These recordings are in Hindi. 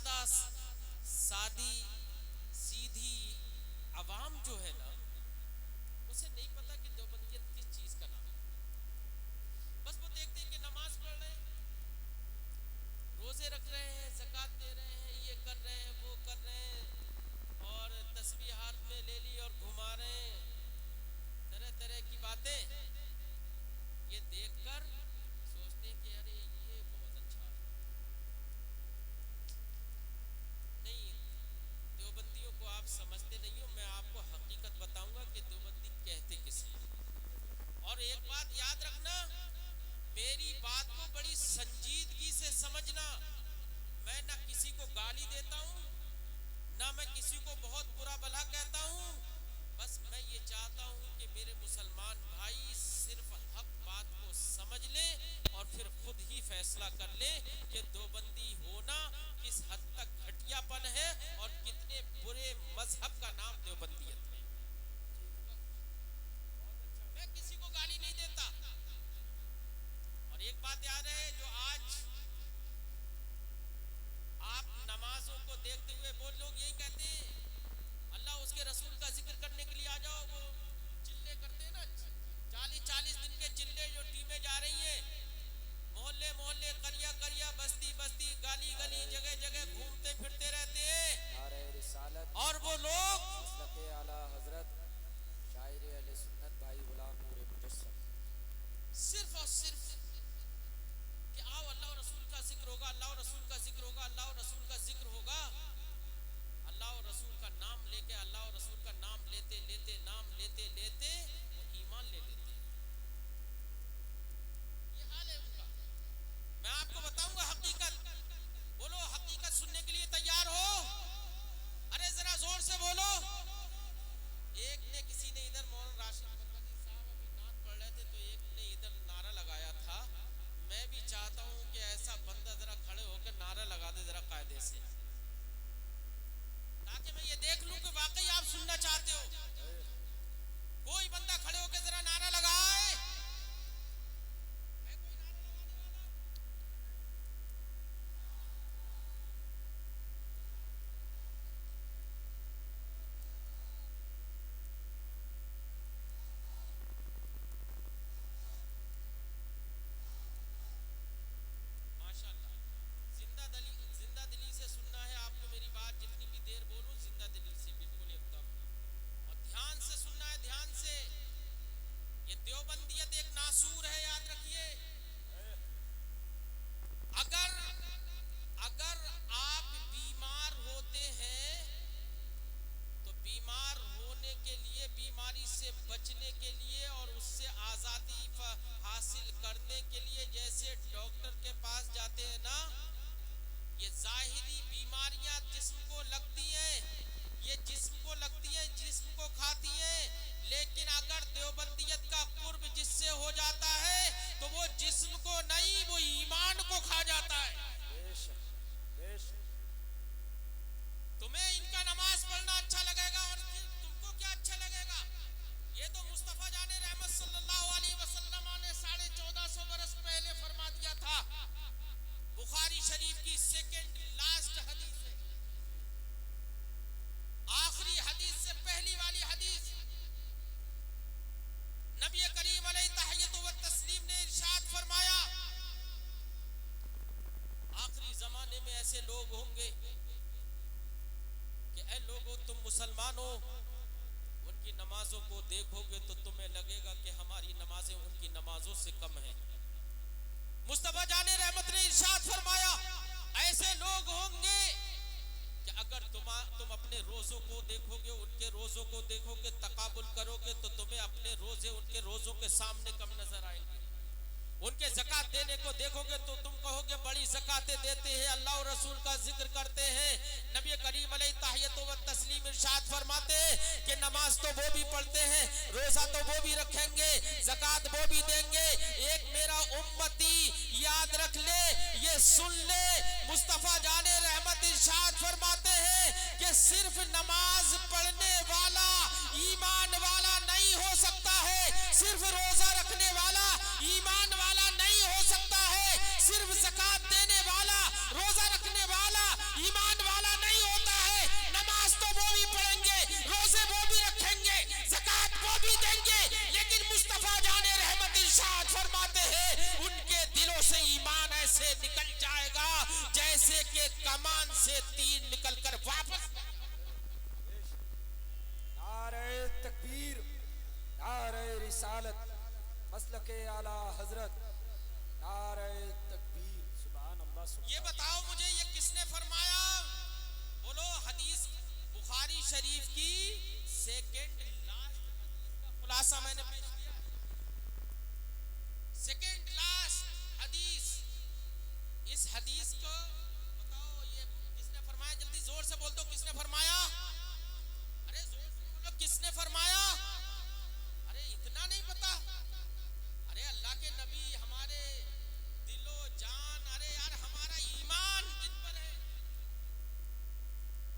सादी सीधी आवाम जो है ना, उसे नहीं पता कि देवबंदियत किस चीज का नाम है। बस वो देखते हैं कि नमाज पढ़ रहे हैं, रोजे रख रहे हैं, ज़कात दे रहे हैं, ये कर रहे हैं, वो कर रहे हैं, और तस्बीह हाथ में ले ली और घुमा रहे हैं, तरह तरह की बातें। ये देखकर सोचते हैं कि अरे ये बहुत अच्छा है। नहीं, देवबंदियों को आप समझते नहीं हो। मैं आपको हकीकत बताऊंगा कि देवबंदी कहते किसे। और एक बात याद रखना, मेरी बात को बड़ी संजीदगी से समझना। मैं ना किसी को गाली देता हूँ, ना मैं किसी को बहुत बुरा भला कहता हूँ। बस मैं ये चाहता हूँ कि मेरे मुसलमान भाई सिर्फ हक बात को समझ ले और फिर खुद ही फैसला कर ले कि देवबंदी होना किस हद तक घटियापन है और कितने बुरे मजहब का नाम देवबंदियत है। मैं किसी को गाली नहीं देता। और एक बात याद है, जो आज आप नमाजों को देखते हुए वो लोग यही कहते हैं अल्लाह उसके रसूल का जिक्र करने के लिए आ जाओ, वो चिल्ले करते हैं ना, 40-40 दिन के चिल्ले जो टीमें जा रही हैं, मोहल्ले मोहल्ले, करिया करिया, बस्ती बस्ती, गली गली, जगह जगह घूमते फिरते रहते हैं। और वो लोग सिर्फ और सिर्फ कि आओ अल्लाह और रसूल का जिक्र होगा, अल्लाह और रसूल का जिक्र होगा, अल्लाह और रसूल का जिक्र होगा। अल्लाह और रसूल का नाम लेके, अल्लाह और रसूल का नाम लेते लेते, नाम लेते लेते वो ईमान ले लेते हैं। ये हाल है उनका। मैं आपको बताऊंगा हकीकत। बोलो, हकीकत सुनने के लिए तैयार हो? अरे जरा जोर से बोलो। एक ने, किसी ने इधर, मौलाना राशिद मदनी साहब अभी नात पढ़ रहे थे, तो एक ने इधर नारा लगाया था। मैं भी चाहता हूं कि ऐसा बंदा जरा खड़े होकर नारा लगा दे जरा कायदे से, ताकि मैं ये देख लूं कि वाकई आप सुनना चाहते हो। कोई बंदा खड़े होकर जरा नारा लगाए। है कोई नारा लगाने वाला? माशाल्लाह, जिंदा दिली से सुनना है आपको मेरी बात। जितनी भी देर बोलूं, जिंदा दिली से, बिल्कुल एकदम, और ध्यान से सुनना है, ध्यान से। ये देवबंदियत एक नासूर है, याद रखिए। अगर अगर आप बीमार होते हैं तो बीमार होने के लिए, बीमारी से बचने के लिए और उससे आजादी हासिल करने के लिए जैसे डॉक्टर के पास जाते हैं ना, ये जाहिरी बीमारियां जिस्म को लगती हैं, ये जिस्म को लगती हैं, जिस्म को खाती हैं। लेकिन अगर देवबंदियत का कुर्ब जिससे हो जाता है तो वो जिस्म को नहीं, वो ईमान को खा जाता है। तुम्हें इनका नमाज पढ़ना अच्छा लगेगा और फिर तुमको क्या अच्छा लगेगा? ये तो मुस्तफा जाने रहमत सल्लल्लाहु अलैहि वसल्लम ने 1450 बरस पहले फरमा दिया था। बुखारी शरीफ की सेकंड लास्ट हदीस है, आखिरी हदीस से पहली वाली हदीस। नबी करीम अलैहि तहय्युत व तस्लीम ने इरशाद फरमाया, आखिरी जमाने में ऐसे लोग होंगे कि ऐ लोगों, तुम मुसलमान हो, उनकी नमाजों को देखोगे तो तुम्हें लगेगा कि हमारी नमाजें उनकी नमाजों से कम हैं। मुस्तफा जाने रहमत ने इरशाद फरमाया, ऐसे लोग होंगे कि अगर तुम अपने रोजों को देखोगे, उनके रोजों को देखोगे, तकाबुल करोगे तो तुम्हें अपने रोजे उनके रोजों के सामने कम नजर आएंगे। उनके ज़कात देने को देखोगे तो तुम कहोगे बड़ी ज़कातें देते हैं, अल्लाह और रसूल का जिक्र करते हैं। नबी करीम अलैहि तहय्युत व तस्लीम इरशाद फरमाते हैं कि नमाज तो वो भी पढ़ते हैं, रोजा तो वो भी रखेंगे, ज़कात वो भी देंगे। एक मेरा उम्मती याद रख ले, ये सुन ले, मुस्तफा जाने रहमत इरशाद फरमाते हैं कि सिर्फ नमाज पढ़ने वाला ईमान वाला नहीं हो सकता है, सिर्फ रोजा रखने वाला ईमान वाला नहीं हो सकता है, सिर्फ ज़कात देने वाला, रोजा रखने वाला ईमान के कमान से तीर निकलकर वापस। नारे तकबीर, नारे रिसालत, मसलके आला हजरत, नारे तकबीर, सुभान अल्लाह। ये बताओ मुझे, ये किसने फरमाया? बोलो। हदीस बुखारी शरीफ की सेकंड लास्ट हदीस का खुलासा मैंने पेश किया। सेकंड लास्ट हदीस, इस हदीस को बताओ ये किसने फरमाया? जल्दी जोर से बोल दो, किसने फरमाया? अरे जोर से बोलो, किसने फरमाया? अरे इतना नहीं पता? अरे अल्लाह के नबी, हमारे दिलो जान, अरे यार हमारा ईमान जिन पर है,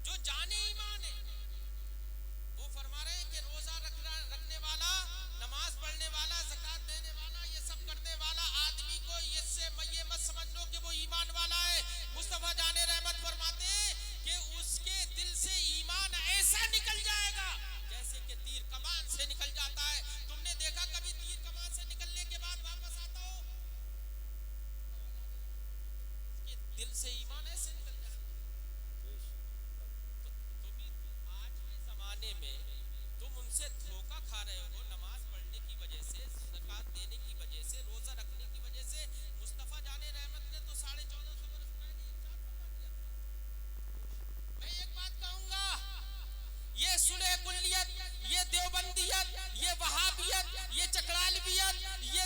जो जाने ईमान है, वो फरमा रहे हैं कि रोजा रखने वाला, नमाज पढ़ने वाला, ज़कात देने वाला, ये सब करने वाला आदमी को ये मत समझ लो कि वो ईमान वाला है। मुस्तफा जाने रहमत फरमाते हैं कि उसके दिल से ईमान ऐसा निकल जाएगा जैसे कि तीर कमान से निकल जाता है। तुमने देखा कभी तीर कमान से निकलने के बाद वापस आता हो? उसके दिल से ईमान ऐसे निकल जाता है। तो तुम आज के जमाने में तुम उनसे धोखा खा रहे हो, नमाज पढ़ने की वजह से, ज़कात देने की वजह से, रोजा रखने की वजह से। मुस्तफा जाने रहमत ने तो 1450 बरस पहले इरशाद फरमा दिया था। मैं एक बात कहूंगा, ये सुलह कुल्लियत, ये देवबंदियत, ये वहाबियत, ये चकरालवियत, ये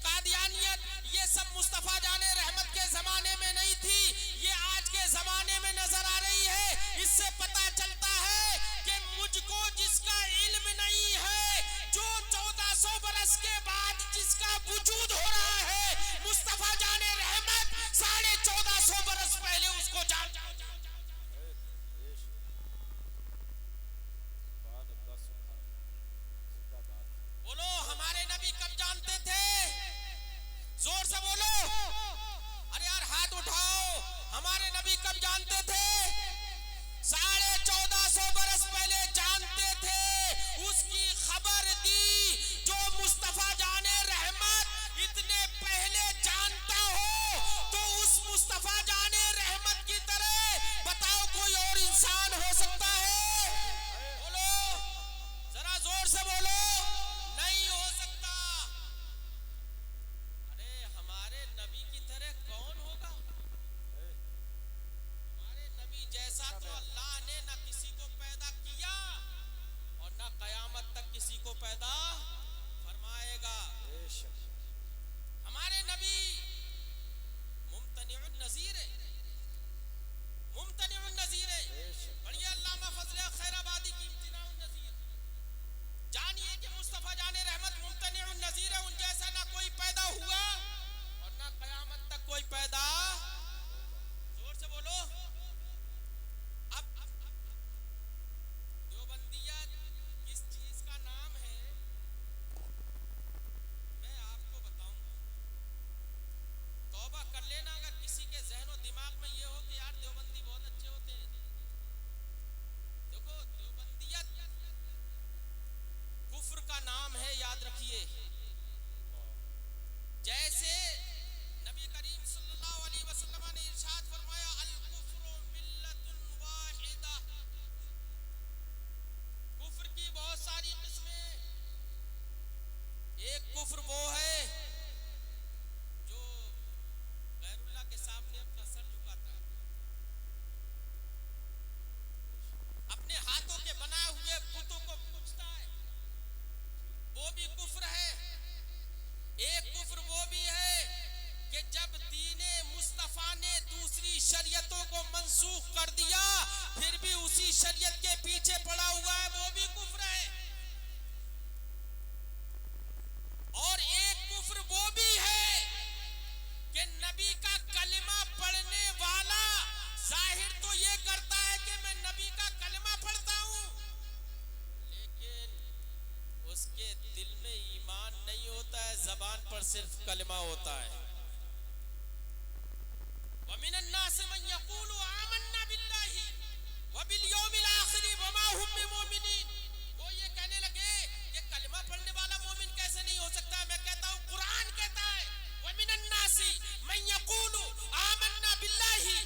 कादियानियत, ये सब मुस्तफा जाने रहमत के जमाने में नहीं थी, ये आज के जमाने में नजर आ रही है। इससे पता चलता है कि मुझको जिसका इल्म नहीं है, जो 1400 बरस के बाद जिसका वजूद हो रहा है, मुस्तफा जाने रहमत 1450 बरस पहले उसको जान। बोलो, हमारे नबी कब जानते थे? जोर से बोलो। अरे यार हाथ उठाओ, हमारे नबी कब जानते थे? 1450 बरस पहले जानते थे। उसकी खबर दी। जो मुस्तफा जाने रहमत इतने पहले जानता हो तो उस मुस्तफा जाने रहमत की तरह बताओ कोई और इंसान हो सकता है? बोलो, जरा जोर से बोलो। नहीं हो सकता। अरे हमारे नबी की तरह कौन होगा? हमारे नबी जैसा तो अल्लाह ने ना किसी को पैदा किया और ना कयामत तक किसी को पैदा फरमाएगा। हमारे नबी मुमतनिउन नज़ीर है, मुमतनिउन नज़ीर है। पढ़िए अल्लामा फजल खैराबादी की इम्तिनाउन नज़ीर। जानिए कि मुस्तफा जाने रहमत मुमतनिउन नज़ीर है, उन जैसा ना कोई पैदा हुआ और ना कयामत तक कोई पैदा। जोर से बोलो। अब देवबंदियत किस चीज का नाम है मैं आपको बताऊं। तौबा कर लेना अगर किसी के ज़हन और दिमाग में ये हो कि यार देवबंदी बहुत अच्छे होते हैं। देखो, देवबंदियत कुफ्र का नाम है, याद रखिए। जैसे नबी करीम सल्लल्लाहु अलैहि वसल्लम ने इरशाद फरमाया, अल कुफ्रु मिल्लतुन वाहिदा। कुफ्र की बहुत सारी किस्में। एक कुफ्र वो है जो गैरुल्लाह के सामने अपना सर झुकाता है, अपने हाथों के बनाए हुए बुतों को पूजता है, वो भी कुफ्र है। एक कुफ्र वो भी है कि जब दीने मुस्तफा ने दूसरी शरीयतों को मंसूख कर दिया फिर भी उसी शरीयत के पीछे पड़ा हुआ है, वो भी कुफ्र है। और एक कुफ्र वो भी है कि नबी का कलिमा पढ़ने वाला जाहिर तो ये करता है कि मैं नबी का कलिमा पढ़ता हूं, लेकिन उसके दिल में ईमान नहीं होता है, जबान पर सिर्फ कलिमा होता है। वमिनन नास मन यक़ूलु आमन्ना बिल्लाहि व बिल यौमिल आखिर व मा हुम बिमुमिनीन। वो ये कहने लगे कि कलिमा पढ़ने वाला मोमिन कैसे नहीं हो सकता? मैं कहता हूं कुरान कहता है, वमिनन नासी मन यक़ूलु आमन्ना बिल्लाहि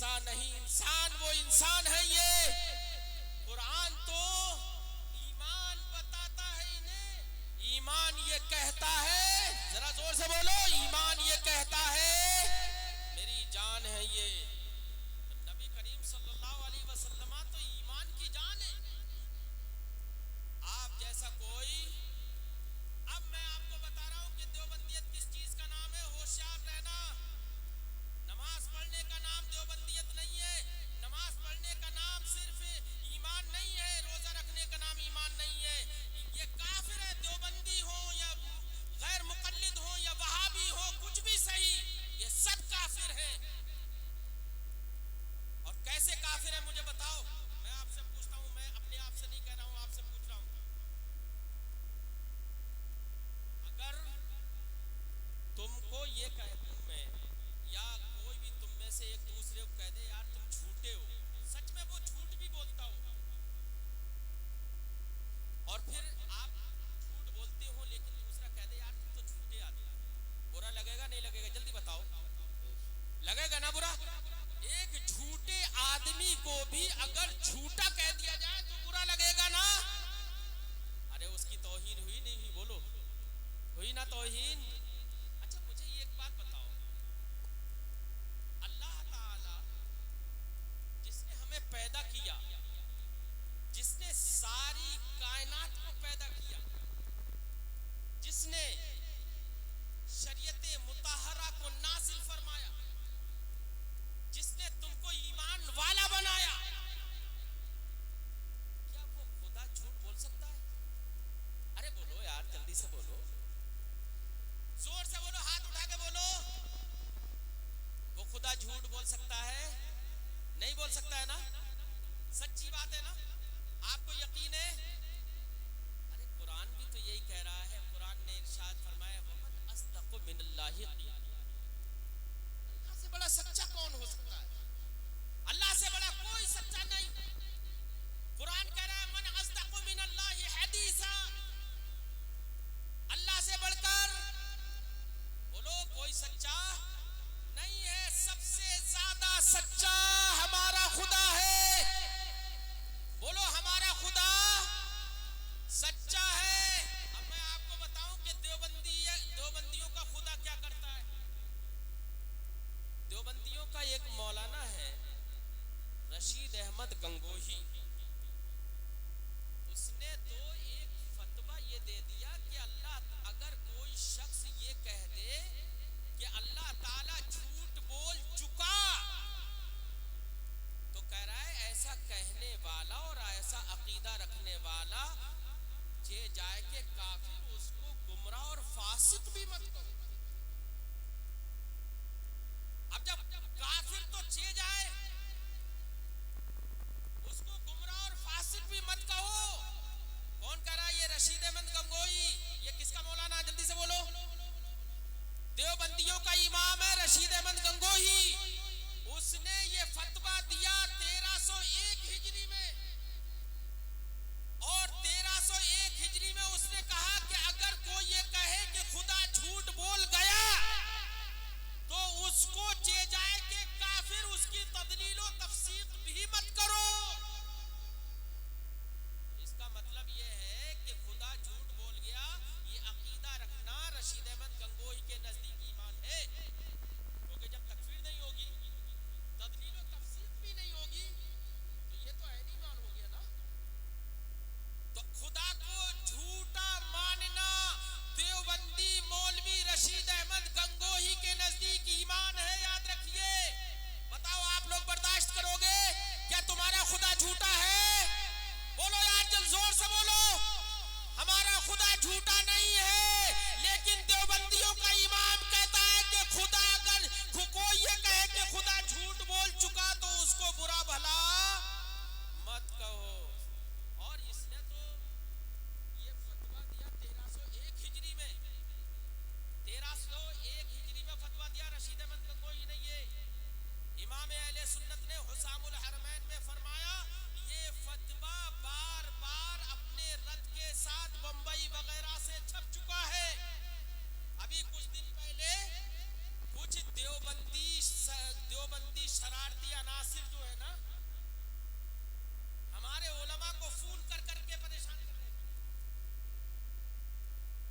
इंसान नहीं, इंसान वो इंसान है ये। कुरान तो ईमान बताता है इन्हें। ईमान ये कहता है, जरा जोर से बोलो, ईमान ये कहता है मेरी जान है ये। तो नबी करीम सल्लल्लाहु अलैहि वसल्लम तो ईमान की जान है। आप जैसा कोई, अब मैं आपको बता रहा हूं कि देवबंदियत किस चीज का नाम है, होशियार रहना। नमाज पढ़ने का नाम देवबंदियत नहीं है। नमाज पढ़ने का नाम सिर्फ ईमान नहीं है। रोजा रखने का नाम ईमान नहीं है। ये काफिर है, देवबंदी हो या गैर मुकल्लिद हो या वहाबी हो, कुछ भी सही, ये सब काफिर है। और कैसे काफिर है मुझे बताओ। मैं आपसे पूछता हूं, मैं अपने आप से नहीं कह रहा हूं, आपसे पूछ रहा हूं। अगर तुमको ये कह दूं मैं, या कोई भी तुम में से एक दूसरे को कह दे यार तुम झूठे हो, सच में वो झूठ भी बोलता हो, और फिर आप झूठ बोलते हो लेकिन दूसरा कह दे यार तुम तो झूठे आदमी, बुरा लगेगा नहीं लगेगा? जल्दी बताओ, लगेगा ना बुरा? एक झूठे आदमी को भी अगर झूठा कह दिया जाए तो बुरा लगेगा ना? अरे उसकी तौहीन हुई नहीं हुई? बोलो, हुई ना तौहीन? अच्छा मुझे ये एक बात बताओ, अल्लाह ताला जिसने हमें पैदा किया, जिसने सारी कायनात को पैदा किया, जिसने शरीयत मुताहरा को नाजिल फरमाया, जिसने तुमको ईमान वाला बनाया, क्या वो खुदा झूठ बोल सकता है? अरे बोलो यार, जल्दी से बोलो, जोर से बोलो, हाथ उठा के बोलो। वो खुदा झूठ बोल सकता है? नहीं बोल सकता है ना? सच्ची बात है ना? आपको यकीन है? अरे कुरान भी तो यही कह रहा है। कुरान ने इरशाद फरमाया, वमन अस्दक़ु मिनल्लाहि क़ीला। अल्लाह से बड़ा सच्चा कौन हो सकता है? अल्लाह से बड़ा कोई सच्चा नहीं। कुरान कह रहा है, मन अस्दक़ु मिनल्लाहि हदीसा। अल्लाह से बढ़कर बोलो कोई सच्चा नहीं है। सबसे ज्यादा सच्चा हमारा खुदा है। बोलो हमारा खुदा सच्चा है। अब मैं आपको बताऊं कि देवबंदियों का खुदा क्या करता है। देवबंदियों का एक मौलाना है रशीद अहमद गंगोही, उसने तो एक फतवा ये दे दिया कि अल्लाह, अगर कोई शख्स ये कह दे कि अल्लाह ताला झूठ बोल चुका, तो कह रहा है ऐसा कहने वाला और ऐसा अकीदा रखने वाला जे जाए के काफिर, उसको गुमराह और फासिक भी मत करो। अब जब काफिर तो चे जाए, उसको गुमराह और फासिक भी मत कहो। कौन कह रहा है? ये रशीद अहमद गंगोही। ये किसका मौलाना है? जल्दी से बोलो। देवबंदियों का इमाम है रशीद अहमद गंगोही। उसने ये फतवा दिया 1301 हिजरी में, और 1301 हिजरी में उसने कहा कि अगर कोई ये कहे कि खुदा झूठ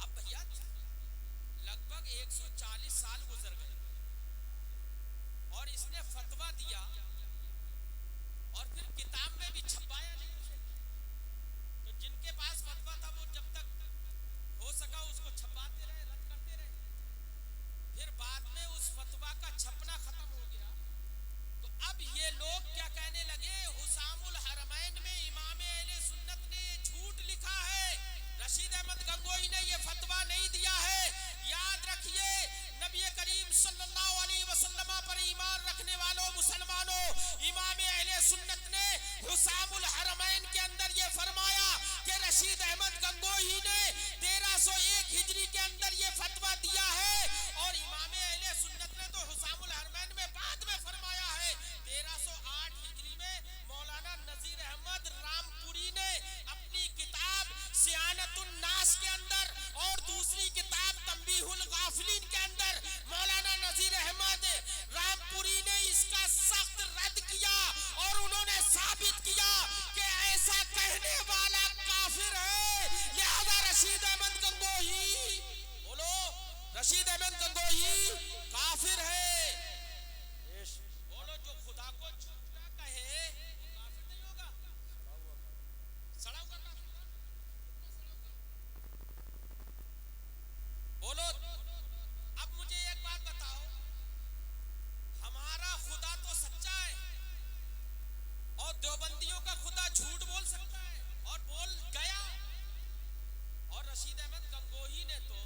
अब भैया लगभग 140 साल गुजर गए और इसने फतवा दिया और फिर किताब में भी छपाया नहीं उसे। तो जिनके पास फतवा था वो जब तक हो सका उसको छपाते रहे, रद्द करते रहे। फिर बाद में उस फतवा का छपना खत्म हो गया तो अब ये लोग क्या कहने लगे, हुसामुल हरमैन में इमाम अहले सुन्नत ने झूठ लिखा है, रशीद अहमद गंगोही ने ये फतवा नहीं दिया है। याद रखिए, नबी करीम सल्लल्लाहु अलैहि वसल्लम पर ईमान रखने वालों मुसलमानों, इमाम अहले सुन्नत ने हुसामुल हरमैन के अंदर ये फरमाया कि रशीद अहमद गंगोही ने 1301 हिजरी के अंदर ये फतवा दिया है और इमाम अहले सुन्नत ने तो हुसामुल हरमैन में बाद में फरमाया है। 1308 हिजरी में मौलाना नजीर अहमद रामपुरी ने अपनी किताब सियानतुन नास के अंदर और दूसरी किताब तंबीहुल गाफिलीन के अंदर मौलाना नजीर अहमद रामपुरी ने इसका सख्त रद्द किया और उन्होंने साबित किया कि ऐसा कहने वाला काफिर है। लिहाजा रशीद अहमद गंगोही, बोलो, रशीद अहमद गंगोही काफिर है। बोलो, जो खुदा को झूठा कहे वो काफिर नहीं होगा? सड़ा हुआ काफिर। बोलो, अब मुझे एक बात बताओ, हमारा खुदा तो सच्चा है और देवबंदियों का खुदा झूठ बोल सकता है और बोल गया। और रशीद अहमद गंगोही ने तो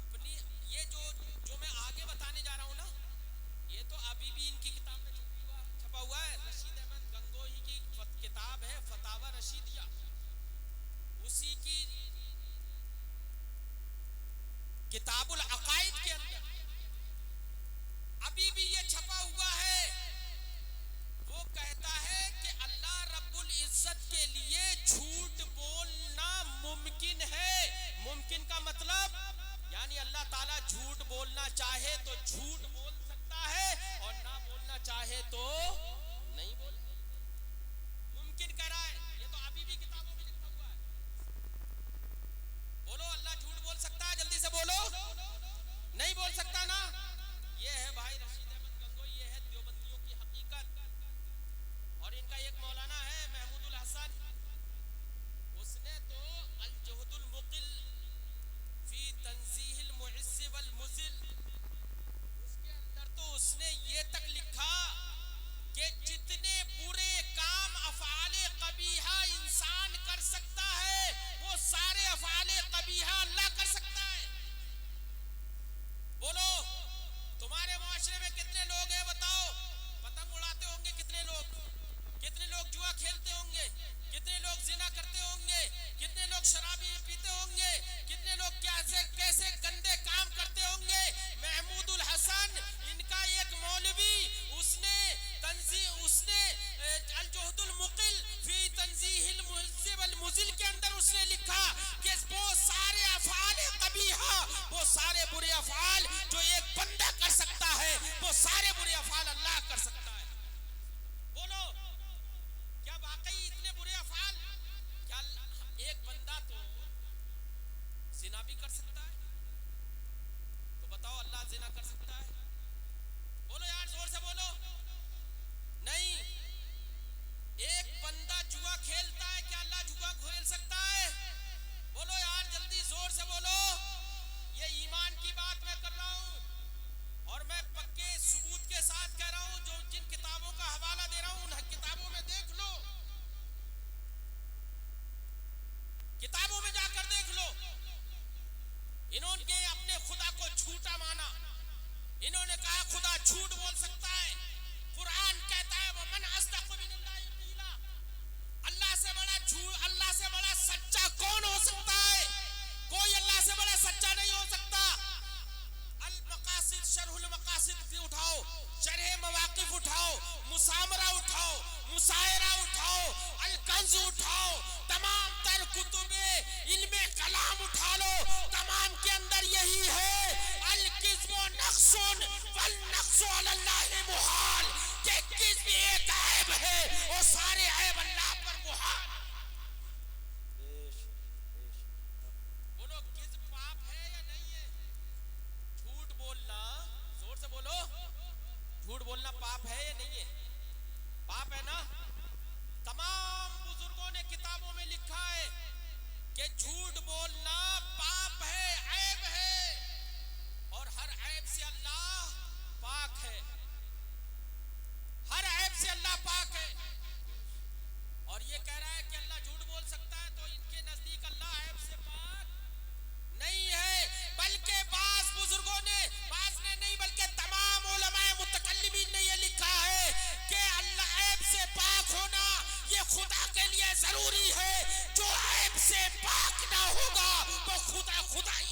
अपनी ये जो मैं आगे बताने जा रहा हूं ना, ये तो अभी भी इनकी किताब में छपा हुआ है। रशीद अहमद गंगोही की किताब है फतावा रशीदिया, उसी की किताबुल अकाइद के अंदर अभी भी ये छपा हुआ है। वो कहता है कि अल्लाह रब्बुल इज्जत के लिए झूठ बोलना मुमकिन है। मुमकिन का मतलब यानी अल्लाह ताला झूठ बोलना चाहे तो झूठ बोल सकता है और ना बोलना चाहे तो नहीं बोल, मुमकिन कह रहा है। ये तो अभी भी किताबों में लिखा हुआ है। बोलो, अल्लाह झूठ बोल सकता है? जल्दी से बोलो, नहीं बोल सकता ना। ये है भाई रशीद अहमद गंगोही, ये है देवबंदियों की हकीकत। और इनका एक मौलाना है महमूदुल हसन, उसने तो अल जुहदुल मुकिल फी तंजीहिल मुइस्स वल मुजिल, उसके अंदर तो उसने ये तक लिखा कि जितने बुरे काम अफ़आले कबीहा इंसान कर सकता है वो सारे अफ़आले कबीहा अल्लाह कर सकता है। बोलो, तुम्हारे मुआशरे में कितने लोग हैं बताओ? पतंग उड़ाते होंगे कितने लोग? कितने लोग जुआ खेलते होंगे? कितने लोग जिना करते होंगे? कितने लोग शराबी पीते होंगे? कितने लोग कैसे कैसे गंदे काम करते होंगे? महमूदुल हसन इनका एक मौलवी, उसने अल जुहदुल मुकिल फी तंजीहिल मुइस्स वल मुजिल के अंदर उसने लिखा कि वो सारे अफ़आले कबीहा, वो सारे बुरे अफ़आल जो एक बंदा कर सकता है वो सारे बुरे अफ़आल अल्लाह कर सकता है। बोलो, क्या वाकई इतने बुरे अफ़आल? क्या एक बंदा तो जिना भी कर सकता है? तो बताओ, अल्लाह जिना कर सकता है? बोलो यार, जोर से बोलो। नहीं। एक बंदा जुआ खेलता है, क्या अल्लाह जुआ खेल सकता है? बोलो यार, जल्दी जोर से बोलो। ये ईमान की बात मैं कर रहा हूं और मैं पक्के सबूत के साथ कह रहा हूं। जो जिन किताबों का हवाला दे रहा हूं उन किताबों में देख लो, किताबों में जाकर देख लो। इन्होंने अपने खुदा को झूठा माना, इन्होंने कहा खुदा झूठ बोल सकता है। कुरान कहता है वो मन अस्दक़ु मिनल्लाहि क़ीला, अल्लाह से बड़ा झूठ, अल्लाह से बड़ा सच्चा कौन हो सकता है? कोई अल्लाह से बड़ा सच्चा नहीं हो सकता। अल मकासिद शरहुल मकासिद भी उठाओ, शरह मवाकिफ उठाओ, मुसामरा उठाओ, मुसायरा उठाओ, अल कंज उठाओ, तमाम तर कुतुबे इल्मे कलाम उठा लो, तमाम के अंदर यही है अल किज़्बु नक्सुन वल नक्सु अलल्लाहि मुहाल, कि किज़्ब एक ऐब है और सारे ऐब अल्लाह पर मुहाल। खुदाई